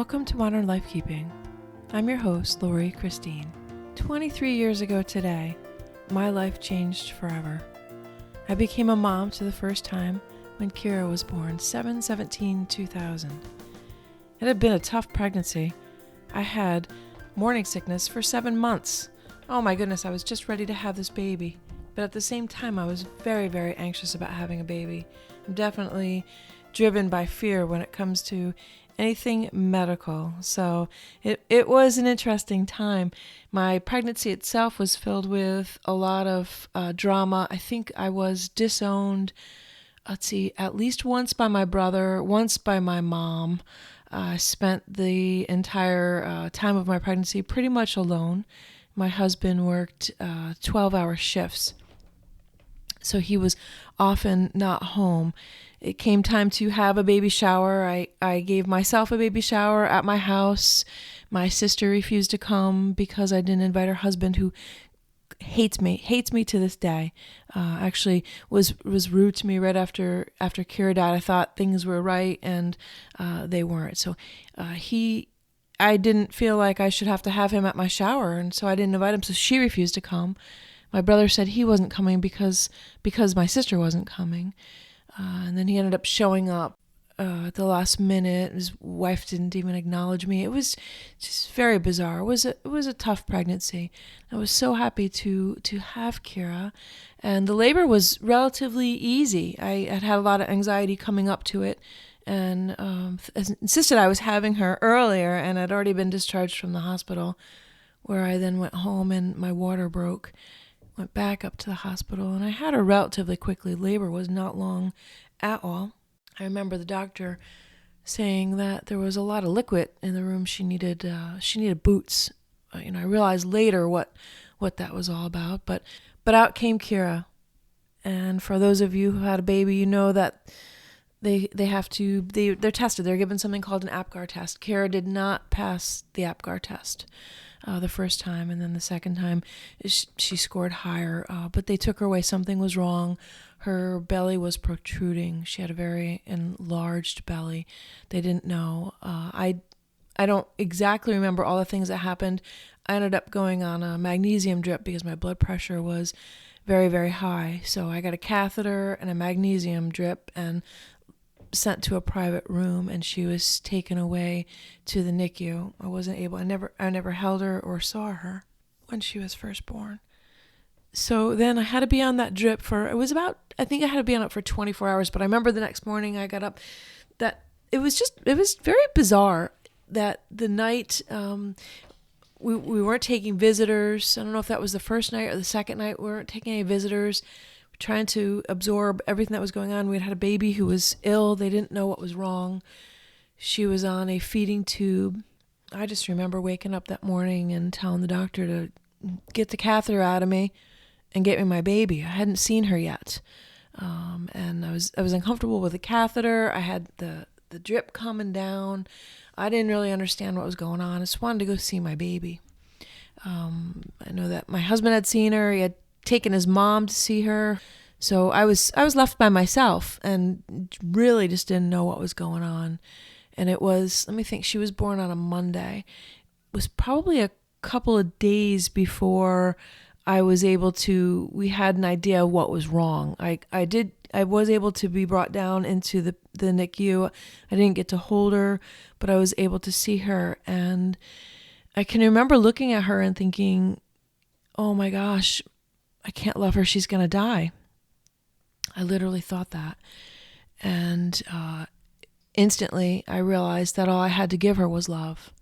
Welcome to Modern Lifekeeping. I'm your host, Lori Christine. 23 years ago today, my life changed forever. I became a mom for the first time when Keara was born, 7/17/2000. It had been a tough pregnancy. I had morning sickness for 7 months. Oh my goodness, I was just ready to have this baby. But at the same time, I was very, very anxious about having a baby. I'm definitely driven by fear when it comes to anything medical. So it was an interesting time. My pregnancy itself was filled with a lot of drama. I think I was disowned, at least once by my brother, once by my mom. I spent the entire time of my pregnancy pretty much alone. My husband worked 12-hour shifts, so he was often not home. It came time to have a baby shower. I gave myself a baby shower at my house. My sister refused to come because I didn't invite her husband, who hates me to this day. Actually was rude to me right after Keara died. I thought things were right, and they weren't. So I didn't feel like I should have to have him at my shower, and so I didn't invite him. So she refused to come. My brother said he wasn't coming because my sister wasn't coming. And then he ended up showing up at the last minute. His wife didn't even acknowledge me. It was just very bizarre. It was a tough pregnancy. I was so happy to have Keara, and the labor was relatively easy. I had a lot of anxiety coming up to it, and insisted I was having her earlier, and I'd already been discharged from the hospital, where I then went home and my water broke. Went back up to the hospital, and I had her relatively quickly. Labor was not long at all. I remember the doctor saying that there was a lot of liquid in the room. She needed boots. I realized later what that was all about. But out came Keara, and for those of you who had a baby, you know that they're tested. They're given something called an APGAR test. Keara did not pass the APGAR test the first time, and then the second time she scored higher, but they took her away. Something was wrong. Her belly was protruding. She had a very enlarged belly. They didn't know. I don't exactly remember all the things that happened. I ended up going on a magnesium drip because my blood pressure was very, very high. So I got a catheter and a magnesium drip and sent to a private room, and she was taken away to the NICU. I never held her or saw her when she was first born. So then I had to be on that drip I think I had to be on it for 24 hours, but I remember the next morning I got up, that it was very bizarre that the night, we weren't taking visitors. I don't know if that was the first night or the second night. We weren't taking any visitors, trying to absorb everything that was going on. We had a baby who was ill. They didn't know what was wrong. She was on a feeding tube. I just remember waking up that morning and telling the doctor to get the catheter out of me and get me my baby. I hadn't seen her yet. And I was uncomfortable with the catheter. I had the drip coming down. I didn't really understand what was going on. I just wanted to go see my baby. I know that my husband had seen her. He had taken his mom to see her. So I was left by myself and really just didn't know what was going on. And it was, let me think, she was born on a Monday. It was probably a couple of days before we had an idea of what was wrong. I was able to be brought down into the NICU. I didn't get to hold her, but I was able to see her. And I can remember looking at her and thinking, oh my gosh, I can't love her. She's going to die. I literally thought that. And instantly I realized that all I had to give her was love.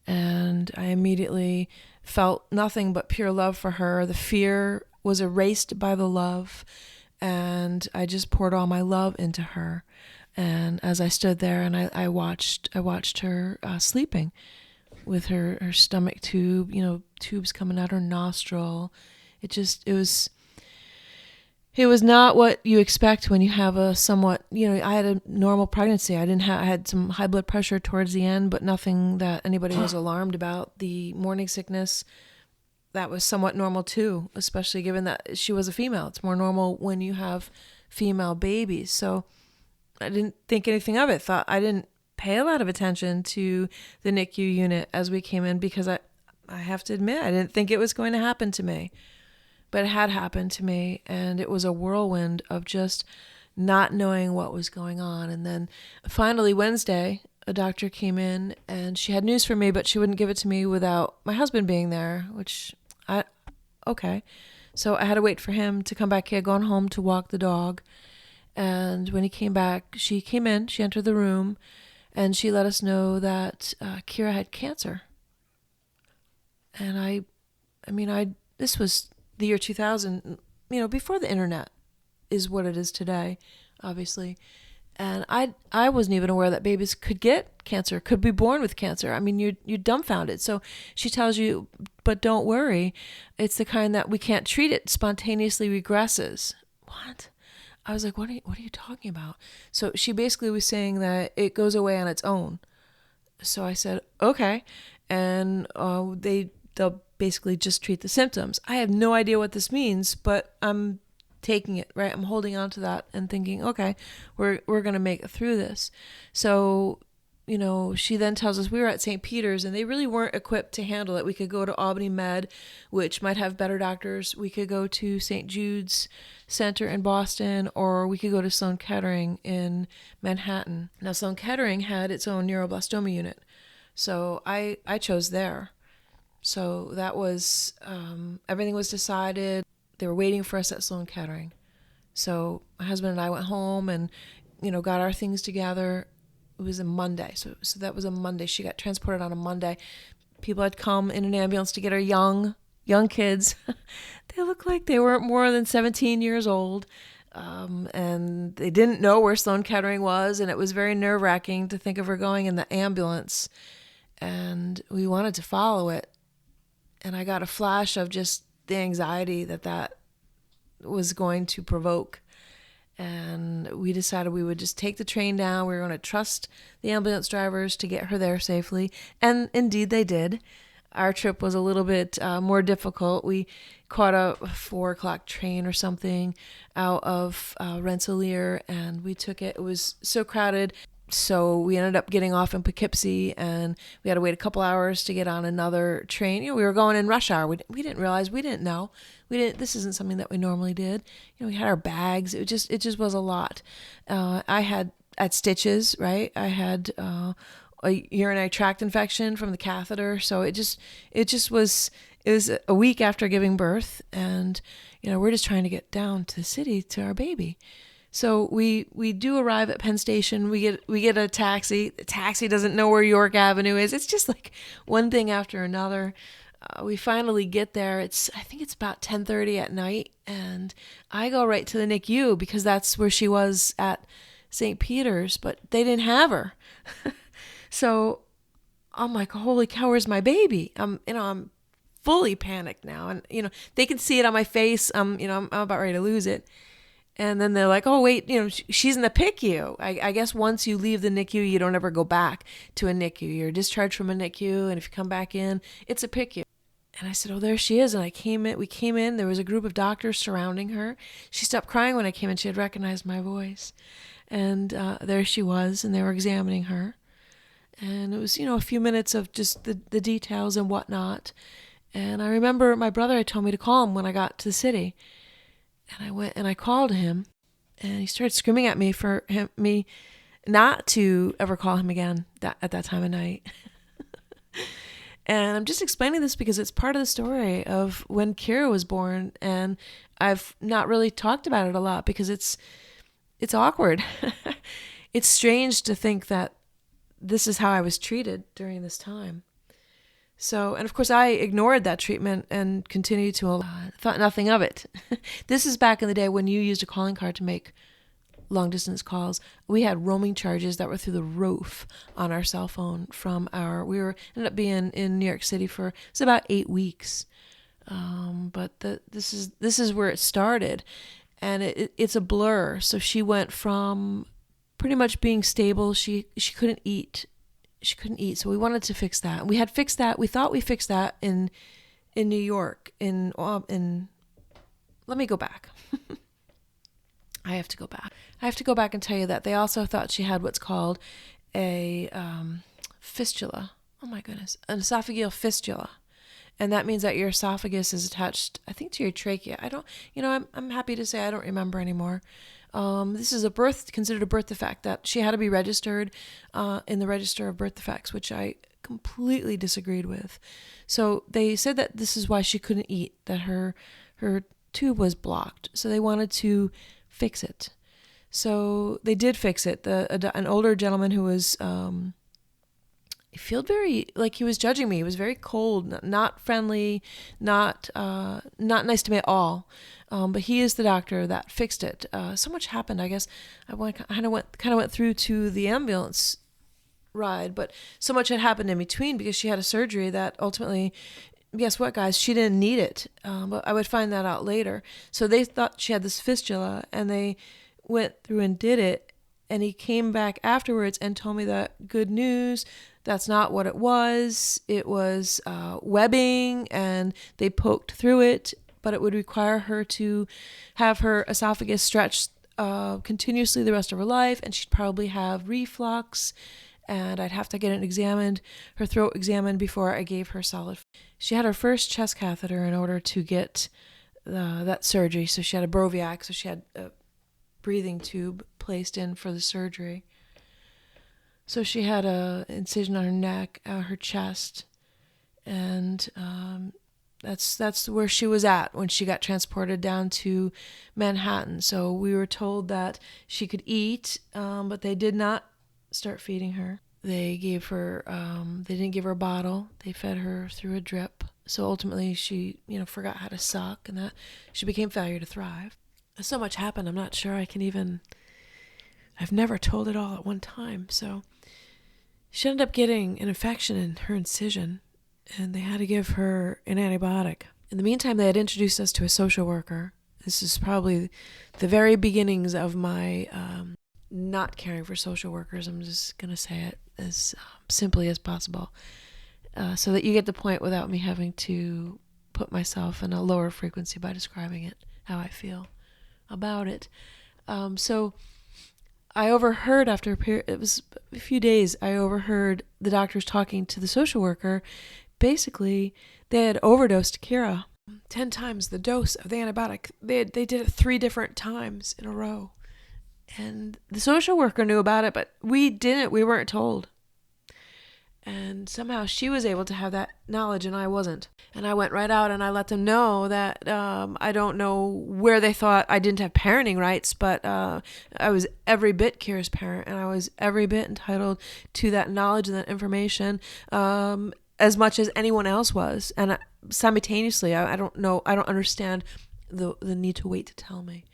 And I immediately felt nothing but pure love for her. The fear was erased by the love. And I just poured all my love into her. And as I stood there and I watched her sleeping with her stomach tube, tubes coming out her nostril. It was not what you expect when you have a somewhat, I had a normal pregnancy. I had some high blood pressure towards the end, but nothing that anybody was alarmed about. The morning sickness, that was somewhat normal too, especially given that she was a female. It's more normal when you have female babies. So I didn't think anything of it. I didn't pay a lot of attention to the NICU unit as we came in, because I have to admit, I didn't think it was going to happen to me, but it had happened to me, and it was a whirlwind of just not knowing what was going on. And then finally Wednesday, a doctor came in and she had news for me, but she wouldn't give it to me without my husband being there, okay. So I had to wait for him to come back. He had gone home to walk the dog. And when he came back, she came in, she entered the room, and she let us know that Keara had cancer. And this was the year 2000, before the internet is what it is today, obviously. And I wasn't even aware that babies could get cancer, could be born with cancer. I mean, you're dumbfounded. So she tells you, but don't worry. It's the kind that we can't treat. It spontaneously regresses. What? I was like, what are you talking about? So she basically was saying that it goes away on its own. So I said, okay. And they'll basically just treat the symptoms. I have no idea what this means, but I'm taking it, right? I'm holding on to that and thinking, okay, we're going to make it through this. So, she then tells us we were at St. Peter's and they really weren't equipped to handle it. We could go to Albany Med, which might have better doctors. We could go to St. Jude's Center in Boston, or we could go to Sloan Kettering in Manhattan. Now, Sloan Kettering had its own neuroblastoma unit. So I chose there. So that was, everything was decided. They were waiting for us at Sloan Kettering. So my husband and I went home and, got our things together. It was a Monday. So that was a Monday. She got transported on a Monday. People had come in an ambulance to get her young kids. They looked like they weren't more than 17 years old. And they didn't know where Sloan Kettering was. And it was very nerve-wracking to think of her going in the ambulance. And we wanted to follow it. And I got a flash of just the anxiety that was going to provoke. And we decided we would just take the train down. We were going to trust the ambulance drivers to get her there safely. And indeed they did. Our trip was a little bit more difficult. We caught a 4:00 train or something out of Rensselaer, and we took it. It was so crowded. So we ended up getting off in Poughkeepsie, and we had to wait a couple hours to get on another train. We were going in rush hour. We didn't realize, we didn't know. This isn't something that we normally did. We had our bags. It just was a lot. I had stitches, right? I had a urinary tract infection from the catheter. So it was a week after giving birth, and we're just trying to get down to the city to our baby. So we do arrive at Penn Station. We get a taxi. The taxi doesn't know where York Avenue is. It's just like one thing after another. We finally get there. I think it's about 10:30 at night, and I go right to the NICU because that's where she was at St. Peter's, but they didn't have her. So I'm like, holy cow, where's my baby? I'm fully panicked now, and they can see it on my face. I'm about ready to lose it. And then they're like, oh, wait, she's in the PICU. I guess once you leave the NICU, you don't ever go back to a NICU. You're discharged from a NICU, and if you come back in, it's a PICU. And I said, oh, there she is. And we came in. There was a group of doctors surrounding her. She stopped crying when I came in. She had recognized my voice. And there she was, and they were examining her. And it was, a few minutes of just the details and whatnot. And I remember my brother had told me to call him when I got to the city. And I went and I called him, and he started screaming at me for me not to ever call him again at that time of night. And I'm just explaining this because it's part of the story of when Keara was born, and I've not really talked about it a lot because it's awkward. It's strange to think that this is how I was treated during this time. So, and of course I ignored that treatment and continued to thought nothing of it. This is back in the day when you used a calling card to make long distance calls. We had roaming charges that were through the roof on our cell phone ended up being in New York City for, it's about 8 weeks. But this is where it started, and it's a blur. So she went from pretty much being stable. She couldn't eat. So we wanted to fix that. We had fixed that. We thought we fixed that in New York. Let me go back. I have to go back and tell you that they also thought she had what's called a fistula. Oh my goodness, an esophageal fistula. And that means that your esophagus is attached, I think, to your trachea. I'm happy to say I don't remember anymore. This is considered a birth defect that she had to be registered in the Register of Birth Defects, which I completely disagreed with. So they said that this is why she couldn't eat, that her tube was blocked. So they wanted to fix it. So they did fix it. An older gentleman who was... I feel very like he was judging me. He was very cold, not friendly, not nice to me at all. But he is the doctor that fixed it. So much happened. I guess I kind of went through to the ambulance ride, but so much had happened in between because she had a surgery that ultimately, guess what, guys? She didn't need it. But I would find that out later. So they thought she had this fistula, and they went through and did it. And he came back afterwards and told me that good news. That's not what it was. It was webbing, and they poked through it, but it would require her to have her esophagus stretched continuously the rest of her life, and she'd probably have reflux, and I'd have to get her throat examined before I gave her solid. She had her first chest catheter in order to get that surgery, so she had a Broviac, so she had a breathing tube placed in for the surgery. So she had a incision on her neck, her chest, and that's where she was at when she got transported down to Manhattan. So we were told that she could eat, but they did not start feeding her. They didn't give her a bottle. They fed her through a drip. So ultimately she, forgot how to suck, and that she became failure to thrive. So much happened. I'm not sure I've never told it all at one time. So she ended up getting an infection in her incision, and they had to give her an antibiotic. In the meantime, they had introduced us to a social worker. This is probably the very beginnings of my not caring for social workers. I'm just going to say it as simply as possible, so that you get the point without me having to put myself in a lower frequency by describing it, how I feel about it. So I overheard it was a few days, I overheard the doctors talking to the social worker. Basically, they had overdosed Keara 10 times the dose of the antibiotic. They did it 3 different times in a row. And the social worker knew about it, but we didn't. We weren't told. And somehow she was able to have that knowledge and I wasn't. And I went right out and I let them know that I don't know where they thought I didn't have parenting rights, but I was every bit Keara's parent, and I was every bit entitled to that knowledge and that information as much as anyone else was. And simultaneously, I don't understand the need to wait to tell me.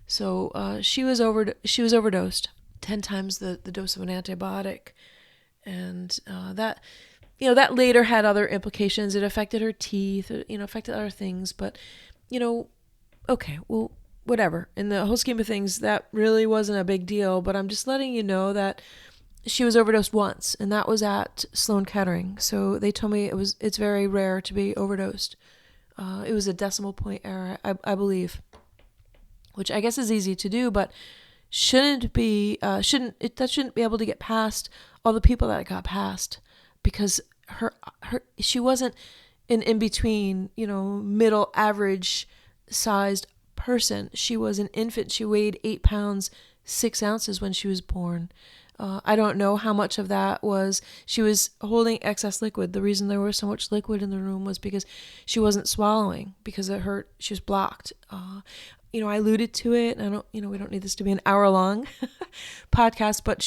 So she was overdosed 10 times the dose of an antibiotic. And that later had other implications. It affected her teeth, affected other things. But, okay, well, whatever. In the whole scheme of things, that really wasn't a big deal. But I'm just letting you know that she was overdosed once, and that was at Sloan Kettering. So they told me it's very rare to be overdosed. It was a decimal point error, I believe, which I guess is easy to do, but shouldn't be able to get past all the people that it got past, because she wasn't an in-between, middle average sized person. She was an infant. She weighed 8 pounds, 6 ounces when she was born. I don't know how much of that was she was holding excess liquid. The reason there was so much liquid in the room was because she wasn't swallowing, because it hurt. She was blocked. I alluded to it, and we don't need this to be an hour-long podcast, but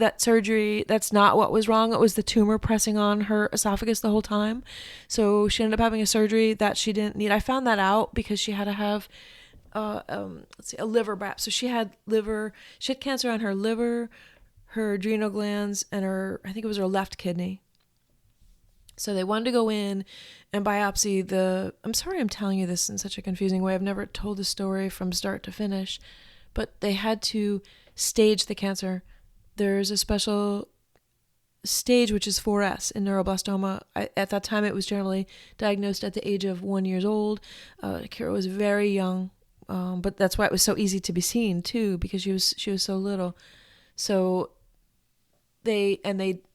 that surgery, that's not what was wrong. It was the tumor pressing on her esophagus the whole time. So she ended up having a surgery that she didn't need. I found that out because she had to have, a liver biopsy. So she had cancer on her liver, her adrenal glands, and I think it was her left kidney. So they wanted to go in and biopsy I'm sorry I'm telling you this in such a confusing way. I've never told the story from start to finish, but they had to stage the cancer. There's a special stage, which is 4S in neuroblastoma. At that time, it was generally diagnosed at the age of 1 year old. Keara was very young, but that's why it was so easy to be seen too, because she was so little. So they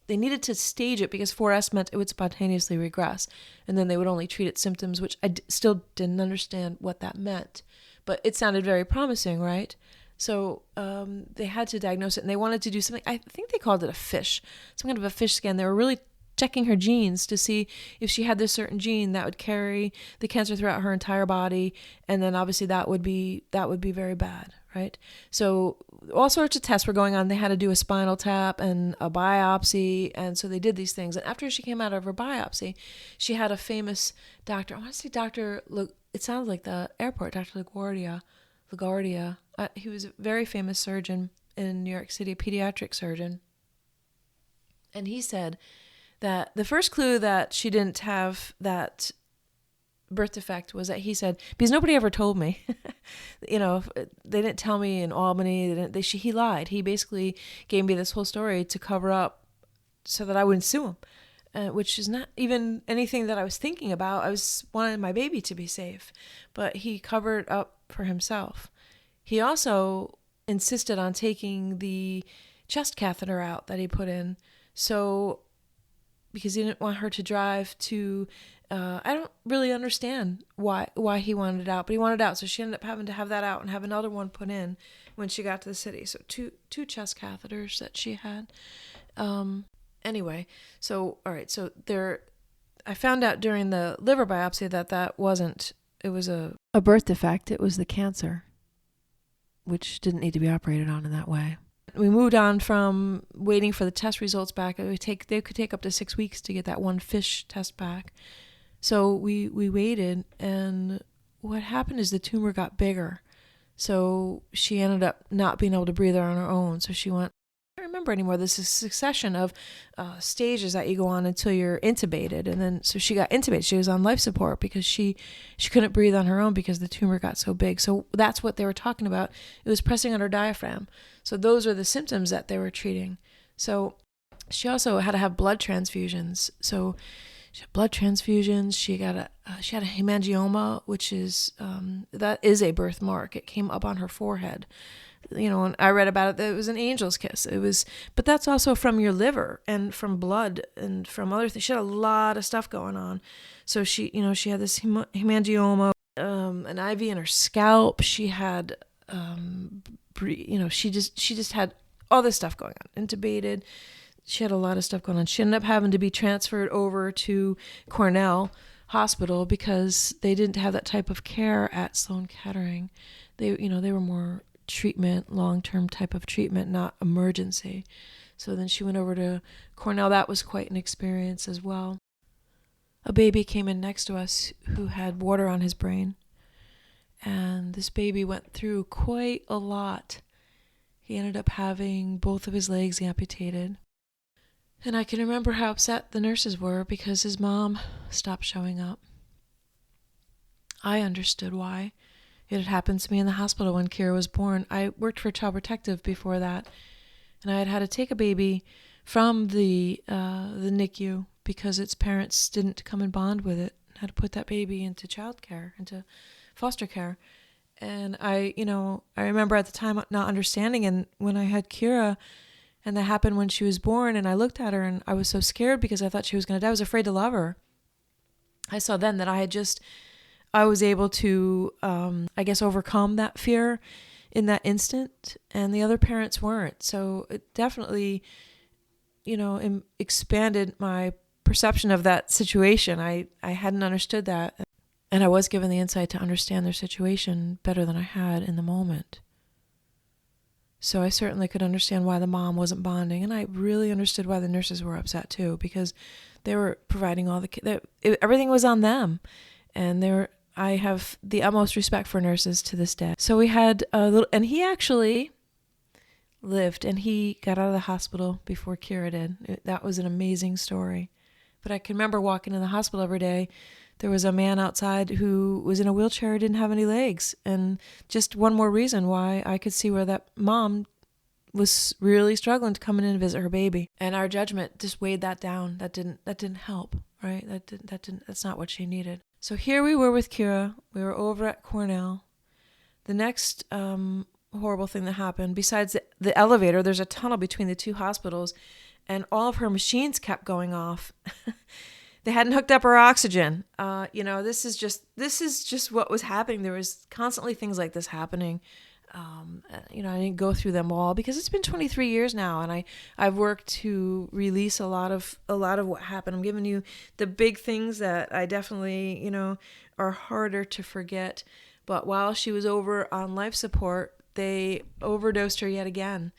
needed to stage it because 4S meant it would spontaneously regress, and then they would only treat its symptoms, which I still didn't understand what that meant, but it sounded very promising, right? So they had to diagnose it, and they wanted to do something. I think they called it some kind of a fish scan. They were really checking her genes to see if she had this certain gene that would carry the cancer throughout her entire body, and then obviously that would be very bad, right? So all sorts of tests were going on. They had to do a spinal tap and a biopsy, and so they did these things. And after she came out of her biopsy, she had a famous doctor. I want to say Dr. It sounds like the airport, Dr. LaGuardia. He was a very famous surgeon in New York City, a pediatric surgeon. And he said that the first clue that she didn't have that birth defect was that he said, because nobody ever told me, they didn't tell me in Albany, he lied. He basically gave me this whole story to cover up so that I wouldn't sue him, which is not even anything that I was thinking about. I wanted my baby to be safe, but he covered up for himself. He also insisted on taking the chest catheter out that he put in, because he didn't want her to drive to, I don't really understand why he wanted it out, but he wanted it out. So she ended up having to have that out and have another one put in when she got to the city. So two chest catheters that she had. Anyway, all right. So I found out during the liver biopsy that wasn't, it was a birth defect. It was the cancer, which didn't need to be operated on in that way. We moved on from waiting for the test results back. They could take up to 6 weeks to get that one fish test back. So we waited, and what happened is the tumor got bigger. So she ended up not being able to breathe on her own. So she went, I don't remember anymore. This is a succession of stages that you go on until you're intubated. And then, so she got intubated. She was on life support because she couldn't breathe on her own because the tumor got so big. So that's what they were talking about. It was pressing on her diaphragm. So those are the symptoms that they were treating. So she also had to have blood transfusions. So she had blood transfusions. She had a hemangioma, which is, that is a birthmark. It came up on her forehead. And I read about it, it was an angel's kiss. But that's also from your liver and from blood and from other things. She had a lot of stuff going on. So she had this hemangioma, an IV in her scalp. She had, she just had all this stuff going on, intubated. She had a lot of stuff going on. She ended up having to be transferred over to Cornell Hospital because they didn't have that type of care at Sloan Kettering. They were more treatment, long-term type of treatment, not emergency. So then she went over to Cornell. That was quite an experience as well. A baby came in next to us who had water on his brain. And this baby went through quite a lot. He ended up having both of his legs amputated. And I can remember how upset the nurses were because his mom stopped showing up. I understood why. It had happened to me in the hospital when Keara was born. I worked for Child Protective before that, and I had had to take a baby from the NICU because its parents didn't come and bond with it. I had to put that baby into child care, into foster care. And I remember at the time not understanding, and when I had Keara, and that happened when she was born, and I looked at her, and I was so scared because I thought she was going to die. I was afraid to love her. I saw then that I was able to, overcome that fear in that instant, and the other parents weren't. So it definitely, expanded my perception of that situation. I hadn't understood that, and I was given the insight to understand their situation better than I had in the moment. So I certainly could understand why the mom wasn't bonding, and I really understood why the nurses were upset too, because they were providing everything was on them, and I have the utmost respect for nurses to this day. So we had and he actually lived, and he got out of the hospital before Keara did. That was an amazing story. But I can remember walking in the hospital every day. There was a man outside who was in a wheelchair, didn't have any legs. And just one more reason why I could see where that mom was really struggling to come in and visit her baby. And our judgment just weighed that down. That didn't help, right? That's not what she needed. So here we were with Keara. We were over at Cornell. The next horrible thing that happened, besides the elevator, there's a tunnel between the two hospitals, and all of her machines kept going off. They hadn't hooked up her oxygen. This is just what was happening. There was constantly things like this happening. I didn't go through them all because it's been 23 years now, and I've worked to release a lot of what happened. I'm giving you the big things that I definitely, are harder to forget. But while she was over on life support, they overdosed her yet again.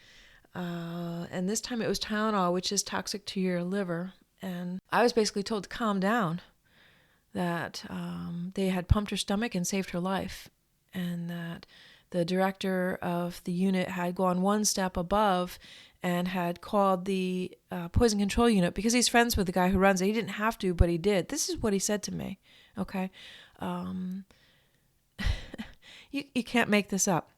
And this time it was Tylenol, which is toxic to your liver. And I was basically told to calm down, that they had pumped her stomach and saved her life, and that the director of the unit had gone one step above and had called the poison control unit because he's friends with the guy who runs it. He didn't have to, but he did. This is what he said to me, okay? You can't make this up.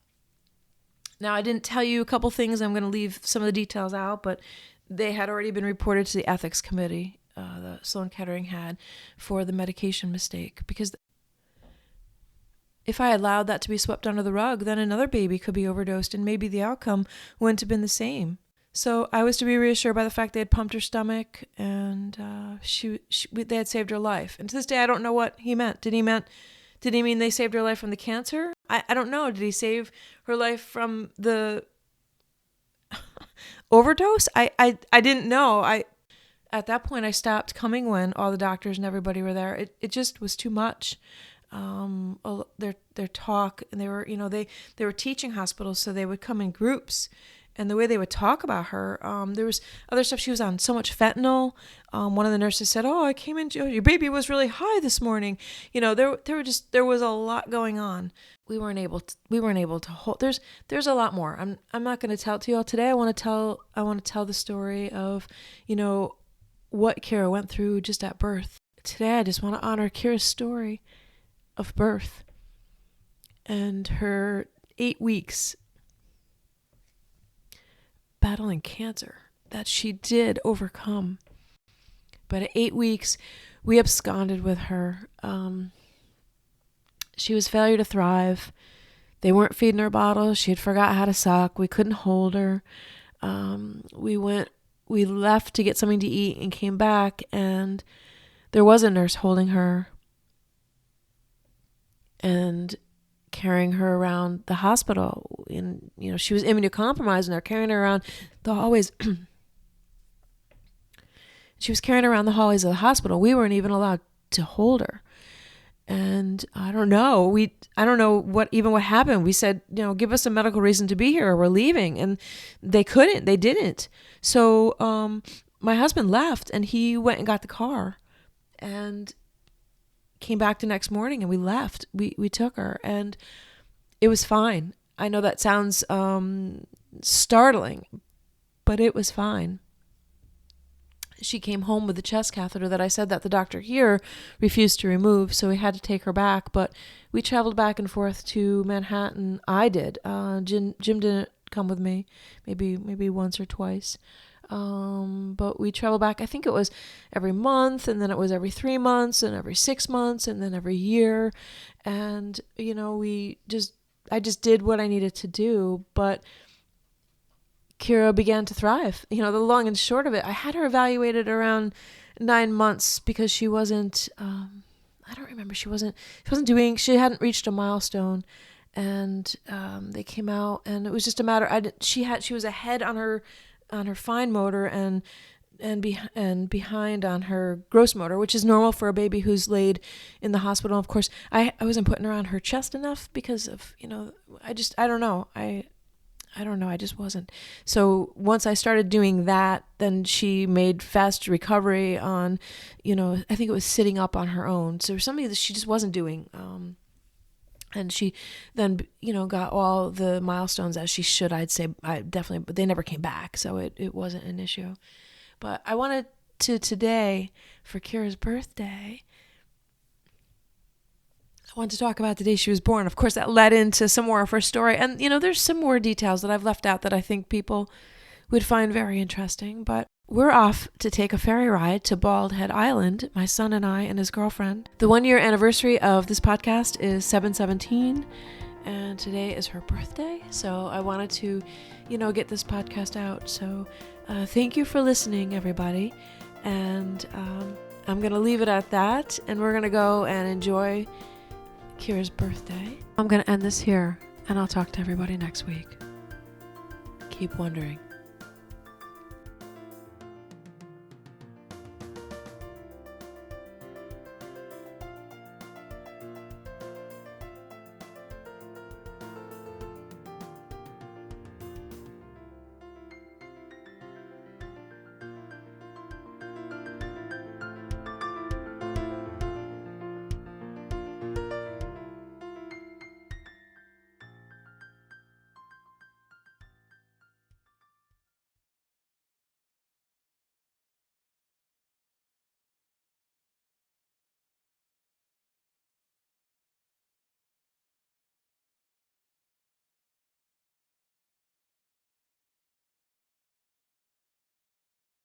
Now, I didn't tell you a couple things. I'm going to leave some of the details out, but they had already been reported to the ethics committee, the Sloan Kettering had, for the medication mistake. Because if I allowed that to be swept under the rug, then another baby could be overdosed, and maybe the outcome wouldn't have been the same. So I was to be reassured by the fact they had pumped her stomach, and they had saved her life. And to this day, I don't know what he meant. Did he mean they saved her life from the cancer? I don't know. Did he save her life from the overdose? I didn't know. At that point, I stopped coming when all the doctors and everybody were there. It just was too much. Their talk, and they were teaching hospitals, so they would come in groups, and the way they would talk about her, there was other stuff. She was on so much fentanyl. One of the nurses said, "Oh, I came in. Your baby was really high this morning." There was a lot going on. We weren't able to hold. There's a lot more. I'm not going to tell it to you all today. I want to tell the story of, what Keara went through just at birth. Today, I just want to honor Keara's story of birth and her 8 weeks battling cancer that she did overcome. But at 8 weeks, we absconded with her. She was failure to thrive. They weren't feeding her bottles. She had forgot how to suck. We couldn't hold her. We left to get something to eat and came back, and there was a nurse holding her and carrying her around the hospital. And, she was immunocompromised, and they're carrying her around the hallways. She was carrying her around the hallways of the hospital. We weren't even allowed to hold her. And I don't know what happened. We said, give us a medical reason to be here or we're leaving. And they didn't. So my husband left, and he went and got the car and came back the next morning, and we left. We took her, and it was fine. I know that sounds startling, but it was fine. She came home with the chest catheter that I said that the doctor here refused to remove, so we had to take her back. But we traveled back and forth to Manhattan. I did. Jim didn't come with me, maybe once or twice. But we traveled back. I think it was every month, and then it was every 3 months, and every 6 months, and then every year. And I just did what I needed to do. But Keara began to thrive. The long and short of it, I had her evaluated around 9 months because she wasn't, I don't remember, she hadn't reached a milestone, and they came out, and it was just a matter, she was ahead on her fine motor and behind on her gross motor, which is normal for a baby who's laid in the hospital. Of course, I wasn't putting her on her chest enough because of, I don't know. I just wasn't. So once I started doing that, then she made fast recovery on, I think it was sitting up on her own. So something that she just wasn't doing. And she then, got all the milestones as she should, I'd say. But they never came back. So it wasn't an issue. But I wanted to today, for Keara's birthday, I wanted to talk about the day she was born. Of course, that led into some more of her story. And, there's some more details that I've left out that I think people would find very interesting. But we're off to take a ferry ride to Bald Head Island, my son and I and his girlfriend. The 1-year anniversary of this podcast is 7/17, and today is her birthday. So I wanted to, get this podcast out. So Thank you for listening, everybody. And I'm going to leave it at that. And we're going to go and enjoy Keara's birthday. I'm going to end this here, and I'll talk to everybody next week. Keep wondering.